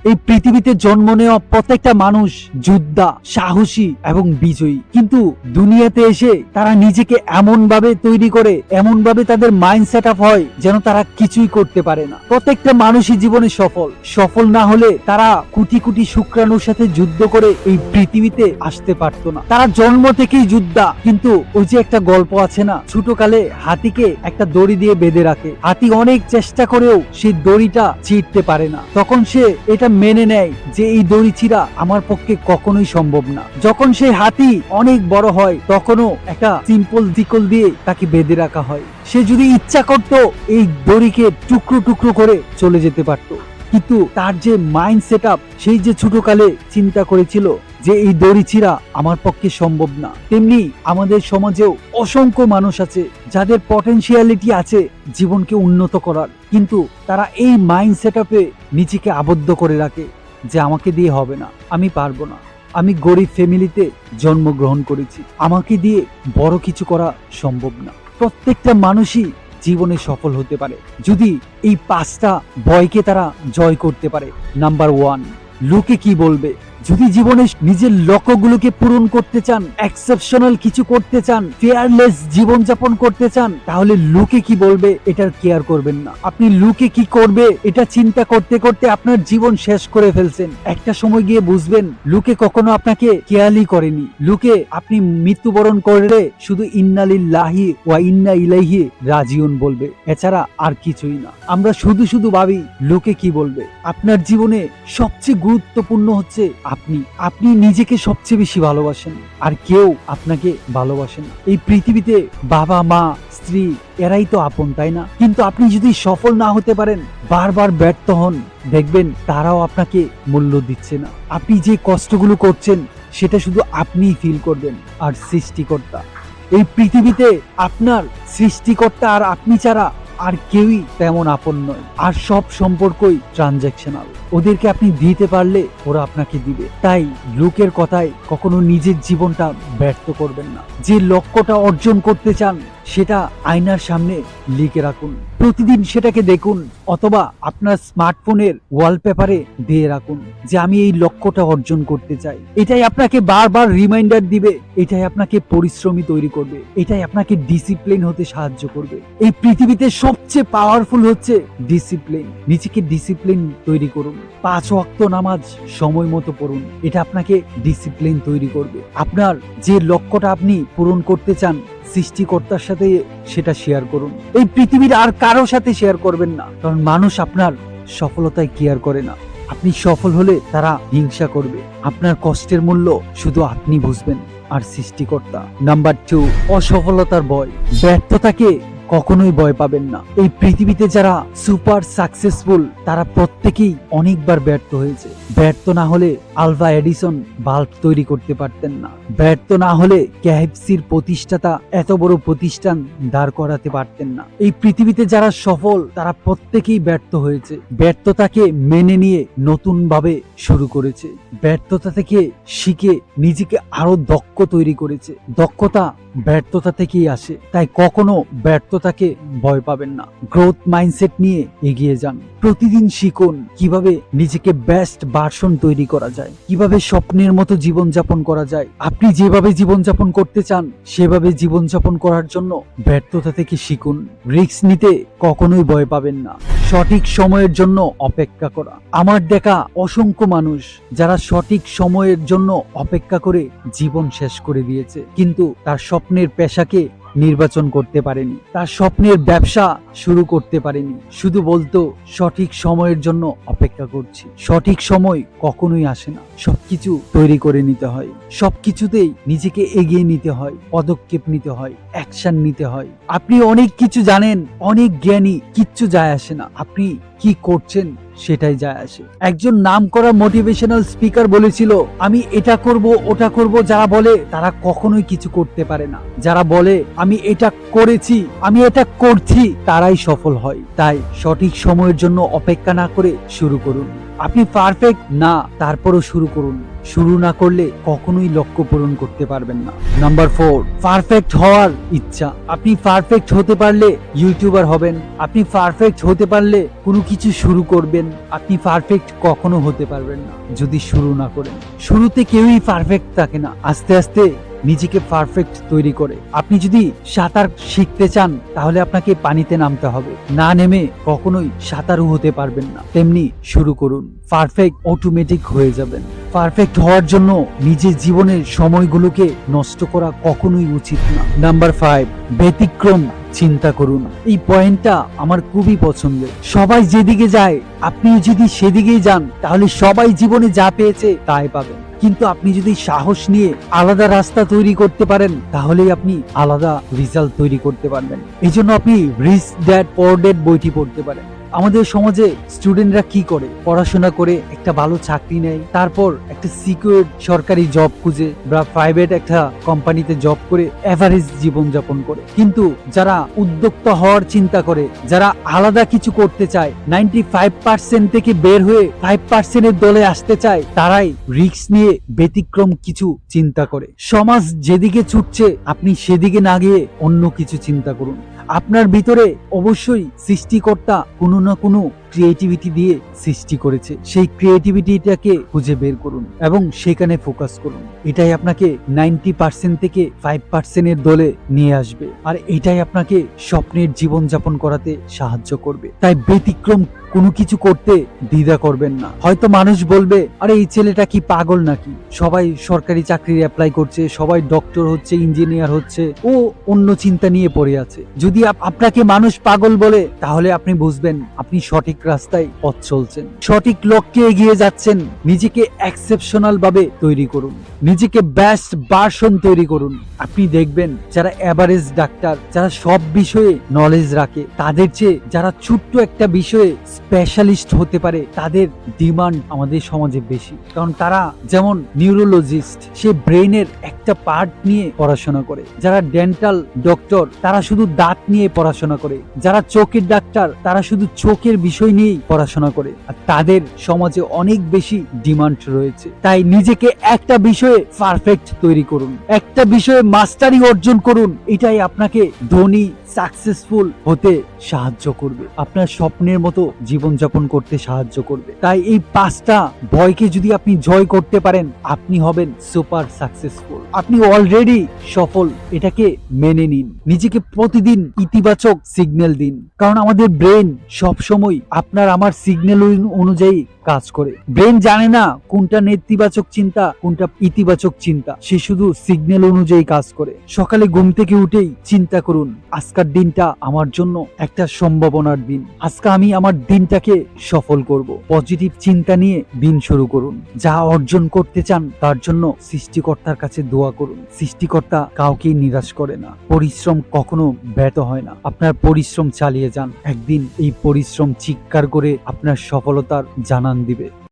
এই পৃথিবীতে জন্ম নেওয়া প্রত্যেকটা মানুষ যোদ্ধা, সাহসী এবং বিজয়ী, কিন্তু দুনিয়াতে এসে তারা নিজেকে এমন ভাবে তৈরি করে, এমন ভাবে তাদের মাইন্ড সেট আপ হয় যেন তারা কিছুই করতে পারে না। প্রত্যেকটা মানুষই জীবনে সফল না হলে তারা কোটি কোটি শুক্রাণুর সাথে যুদ্ধ করে এই পৃথিবীতে আসতে পারতো না। তারা জন্ম থেকেই যোদ্ধা, কিন্তু ওই যে একটা গল্প আছে না, ছোটকালে হাতিকে একটা দড়ি দিয়ে বেঁধে রাখে, হাতি অনেক চেষ্টা করেও সেই দড়িটা ছিঁড়তে পারে না। তখন সে এটা মেনে নেয় যে এই দড়ি ছিঁড়া আমার পক্ষে কখনোই সম্ভব না। যখন সেই হাতি অনেক বড় হয় তখনও একটা সিম্পল দিকল দিয়ে তাকে বেঁধে রাখা হয়। সে যদি ইচ্ছা করত এই দড়িকে টুকরো টুকরো করে চলে যেতে পারত, কিন্তু তার যে মাইন্ড সেট আপ, সেই যে ছোটকালে চিন্তা করেছিল যে এই দড়ি ছিঁড়া আমার পক্ষে সম্ভব না, তেমনি আমাদের সমাজেও অসংখ্য মানুষ আছে যাদের পটেনশিয়ালিটি আছে জীবনকে উন্নত করার, কিন্তু তারা এই মাইন্ড সেট আপে নিজেকে আবদ্ধ করে রাখে যে আমাকে দিয়ে হবে না, আমি পারবো না, আমি গরিব ফ্যামিলিতে জন্মগ্রহণ করেছি, আমাকে দিয়ে বড় কিছু করা সম্ভব না। প্রত্যেকটা মানুষই জীবনে সফল হতে পারে যদি এই 5টা ভয়কে তারা জয় করতে পারে। নাম্বার 1, লোকে কি বলবে। যদি জীবনে নিজের লক্ষ্যগুলোকে পূরণ করতে চান, এক্সেপশনাল কিছু করতে চান, ফেয়ারলেস জীবনযাপন করতে চান, তাহলে লোকে কি বলবে এটার কেয়ার করবেন না। আপনি লোকে কি করবে এটা চিন্তা করতে করতে আপনার জীবন শেষ করে ফেলছেন। একটা সময় গিয়ে বুঝবেন লোকে কখনো আপনাকে কেয়ারই করেনি। লোকে আপনি মৃত্যুবরণ করে শুধু ইন্না লিল্লাহি ওয়া ইন্না ইলাইহি রাজিউন বলবে, এছাড়া আর কিছুই না। আমরা শুধু শুধু ভাবি লোকে কি বলবে। আপনার জীবনে সবচেয়ে গুরুত্বপূর্ণ হচ্ছে আপনি নিজেকে সবচেয়ে বেশি ভালোবাসেন, আর কেউ আপনাকে ভালোবাসেন না। এই পৃথিবীতে বাবা মা স্ত্রী এরাই তো আপন, তাই না? কিন্তু আপনি যদি সফল না হতে পারেন, বারবার ব্যর্থ হন, দেখবেন তারাও আপনাকে মূল্য দিচ্ছে না। আপনি যে কষ্টগুলো করছেন সেটা শুধু আপনিই ফিল করবেন। আর সৃষ্টিকর্তা, এই পৃথিবীতে আপনার সৃষ্টিকর্তা আর আপনি ছাড়া আর কেউই তেমন আপন নয়। আর সব সম্পর্কই ট্রানজ্যাকশনাল। ওদেরকে আপনি দিতে পারলে ওরা আপনাকে দিবে। তাই লোকের কথায় কখনো নিজের জীবনটা ব্যর্থ করবেন না। যে লক্ষ্যটা অর্জন করতে চান সেটা আয়নার সামনে লিখে রাখুন, প্রতিদিন সেটাকে দেখুন, অথবা আপনার স্মার্টফোনের ওয়ালপেপারে দিয়ে রাখুন যে আমি এই লক্ষ্যটা অর্জন করতে চাই। এটাই আপনাকে বারবার রিমাইন্ডার দিবে, এটাই আপনাকে পরিশ্রমী তৈরি করবে, এটাই আপনাকে ডিসিপ্লিন হতে সাহায্য করবে। এই পৃথিবীতে সবচেয়ে পাওয়ারফুল হচ্ছে ডিসিপ্লিন। নিজেকে ডিসিপ্লিন তৈরি করুন। 5 ওয়াক্ত নামাজ সময় মতো পড়ুন, এটা আপনাকে ডিসিপ্লিন তৈরি করবে। আপনার যে লক্ষ্যটা আপনি পূরণ করতে চান, সৃষ্টিকর্তার সাথে সেটা শেয়ার করুন। এই পৃথিবীর আর কারো সাথে শেয়ার করবেন না, কারণ মানুষ আপনার সফলতায় কেয়ার করে না। আপনি সফল হলে তারা হিংসা করবে। আপনার কষ্টের মূল্য শুধু আপনি বুঝবেন, আর সৃষ্টিকর্তা। নাম্বার 2, অসফলতার ভয়। ব্যর্থতাকে কখনোই ভয় পাবেন না। এই পৃথিবীতে যারা সুপার সাকসেসফুল তারা প্রত্যেকেই অনেকবার ব্যর্থ হয়েছে। ব্যর্থ না হলে আলভা এডিসন বাল্ব তৈরি করতে পারতেন না। ব্যর্থ না হলে কেএফসির প্রতিষ্ঠাতা এত বড় প্রতিষ্ঠান দাঁড় করাতে পারতেন না। এই পৃথিবীতে যারা সফল তারা প্রত্যেকেই ব্যর্থ হয়েছে। ব্যর্থতাকে মেনে নিয়ে নতুন ভাবে শুরু করেছে। ব্যর্থতা থেকে শিখে নিজেকে আরো দক্ষ তৈরি করেছে। দক্ষতা ব্যর্থতা থেকেই আসে, তাই কখনো ব্যর্থতাকে ভয় পাবেন না। গ্রোথ মাইন্ডসেট নিয়ে এগিয়ে যান। প্রতিদিন শিখুন কিভাবে নিজেকে বেস্ট ভার্সন তৈরি করা যায়, কিভাবে স্বপ্নের মতো জীবনযাপন করা যায়। আপনি যেভাবে জীবনযাপন করতে চান সেভাবে জীবনযাপন করার জন্য ব্যর্থতা থেকে শিখুন। রিস্ক নিতে কখনোই ভয় পাবেন না। সঠিক সময়ের জন্য অপেক্ষা করা। আমার দেখা অসংখ্য মানুষ যারা সঠিক সময়ের জন্য অপেক্ষা করে জীবন শেষ করে দিয়েছে, কিন্তু তার স্বপ্নের পেশাকে নির্বাচন করতে পারেনি, তার স্বপ্নের ব্যবসা শুরু করতে পারেনি। শুধু বলতো সঠিক সময়ের জন্য অপেক্ষা করছি। সঠিক সময় কখনোই আসে না। সবকিছু তৈরি করে নিতে হয়, সবকিছুতেই নিজেকে এগিয়ে নিতে হয়, পদক্ষেপ নিতে হয়, অ্যাকশন নিতে হয়। আপনি অনেক কিছু জানেন, অনেক জ্ঞানী, কিচ্ছু যায় আসে না। আপনি কি করছেন সেটাই যায় আসে। একজন নামকরা মোটিভেশনাল স্পিকার বলেছিল, আমি এটা করব ওটা করব। যারা বলে তারা কখনোই কিছু করতে পারে না। যারা বলে আমি এটা করেছি, আমি এটা করছি, তারাই সফল হয়। তাই সঠিক সময়ের জন্য অপেক্ষা না করে শুরু করুন। আপনি পারফেক্ট না, তারপরও শুরু করুন। শুরু না করলে কখনোই লক্ষ্য পূরণ করতে পারবেন না। নাম্বার 4, পারফেক্ট হওয়ার ইচ্ছা। আপনি পারফেক্ট হতে পারলে ইউটিউবার হবেন, আপনি পারফেক্ট হতে পারলে কোনো কিছু শুরু করবেন। আপনি পারফেক্ট কখনো হতে পারবেন না যদি শুরু না করেন। শুরুতে কেউই পারফেক্ট থাকে না, আস্তে আস্তে নিজেকে পারফেক্ট তৈরি করে। আপনি যদি সাঁতার শিখতে চান তাহলে আপনাকে পানিতে নামতে হবে, না নেমে কখনোই সাঁতারু হতে পারবেন না। তেমনি শুরু করুন, পারফেক্ট অটোমেটিক হয়ে যাবেন। পারফেক্ট হওয়ার জন্য নিজের জীবনের সময়গুলোকে নষ্ট করা কখনোই উচিত না। নাম্বার 5, ব্যতিক্রম চিন্তা করুন। এই পয়েন্টটা আমার খুবই পছন্দের। সবাই যেদিকে যায় আপনিও যদি সেদিকেই যান তাহলে সবাই জীবনে যা পেয়েছে তাই পাবেন। কিন্তু আপনি যদি সাহস নিয়ে আলাদা রাস্তা তৈরি করতে পারেন তাহলেই আপনি আলাদা রেজাল্ট তৈরি করতে পারবেন। এই জন্য আপনি রিচ ড্যাড পুয়ার ড্যাড বইটি পড়তে পারেন। আমাদের সমাজে স্টুডেন্টরা কি করে, পড়াশোনা করে একটা ভালো চাকরি নেয়, তারপর একটা সিকিউর সরকারি জব খুঁজে বা প্রাইভেট একটা কোম্পানিতে জব করে এভারেজ জীবন যাপন করে। কিন্তু যারা উদ্যোক্তা হওয়ার চিন্তা করে, যারা আলাদা কিছু করতে চায়, 95% থেকে বের হয়ে 5% এর দলে আসতে চায়, তারাই রিস্ক নিয়ে ব্যতিক্রম কিছু চিন্তা করে। সমাজ যেদিকে ছুটছে আপনি সেদিকে না গিয়ে অন্য কিছু চিন্তা করুন। আপনার ভিতরে অবশ্যই সৃষ্টিকর্তা কোনো না কোনো ক্রিয়েটিভিটি দিয়ে সৃষ্টি করেছে, সেই ক্রিয়েটিভিটিটাকে খুঁজে বের করুন এবং সেখানে ফোকাস করুন। এটাই আপনাকে 90% থেকে 5% এর দলে নিয়ে আসবে, আর এটাই আপনাকে স্বপ্নের জীবনযাপন করাতে সাহায্য করবে। তাই ব্যতিক্রম কোনো কিছু করতে দ্বিধা করবেন না। হয়তো মানুষ বলবে, আরে এই ছেলেটা কি পাগল নাকি, সবাই সরকারি চাকরির অ্যাপ্লাই করছে, সবাই ডক্টর হচ্ছে, ইঞ্জিনিয়ার হচ্ছে, ও অন্য চিন্তা নিয়ে পড়ে আছে। যদি আপনাকে মানুষ পাগল বলে তাহলে আপনি বুঝবেন আপনি সঠিক রাস্তায় পথ চলছেন, সঠিক লক্ষ্যে এগিয়ে যাচ্ছেন। নিজেকে এক্সেপশনাল ভাবে তৈরি করুন, নিজেকে বেস্ট ভার্সন তৈরি করুন। আপনি দেখবেন যারা এভারেজ ডাক্তার, যারা সব বিষয়ে নলেজ রাখে, তাদের চেয়ে যারা ছোট্ট একটা বিষয়ে স্পেশালিস্ট হতে পারে তাদের ডিমান্ড আমাদের সমাজে বেশি। কারণ তারা যেমন নিউরোলজিস্ট, সে ব্রেইনের একটা পার্ট নিয়ে পড়াশোনা করে। যারা ডেন্টাল ডক্টর তারা শুধু দাঁত নিয়ে পড়াশোনা করে। যারা চোখের ডাক্তার তারা শুধু চোখের বিষয় নিয়েই পড়াশোনা করে। আর তাদের সমাজে অনেক বেশি ডিমান্ড রয়েছে। তাই নিজেকে একটা বিষয়ে পারফেক্ট তৈরি করুন, একটা বিষয়ে মাস্টারি অর্জন করুন। এটাই আপনাকে ধনী সাকসেসফুল হতে সাহায্য করবে, আপনার স্বপ্নের মতো জীবনযাপন করতে সাহায্য করবে। তাই এই 5টা ভয়কে যদি আপনি জয় করতে পারেন আপনি হবেন সুপার সাকসেসফুল, আপনি অলরেডি সফল। এটাকে মেনে নিন, নিজেকে প্রতিদিন ইতিবাচক সিগন্যাল দিন। কারণ আমাদের ব্রেন সবসময় আপনার আমার সিগন্যাল অনুযায়ী কাজ করে। ব্রেন জানে না কোনটা নেতিবাচক চিন্তা কোনটা ইতিবাচক চিন্তা, সে শুধু সিগন্যাল অনুযায়ী কাজ করে। সকালে ঘুম থেকে উঠেই চিন্তা করুন, আজকের দিনটা আমার জন্য একটা সম্ভাবনার দিন, আজকে আমি আমার দিনটাকে সফল করব। পজিটিভ চিন্তা নিয়ে দিন শুরু করুন। যা অর্জন করতে চান তার জন্য সৃষ্টিকর্তার কাছে দোয়া করুন। সৃষ্টিকর্তা কাউকেই নিরাশ করে না, পরিশ্রম কখনো ব্যর্থ হয় না। আপনার পরিশ্রম চালিয়ে যান, একদিন এই পরিশ্রম চিৎকার করে আপনার সফলতার জানান দিবে।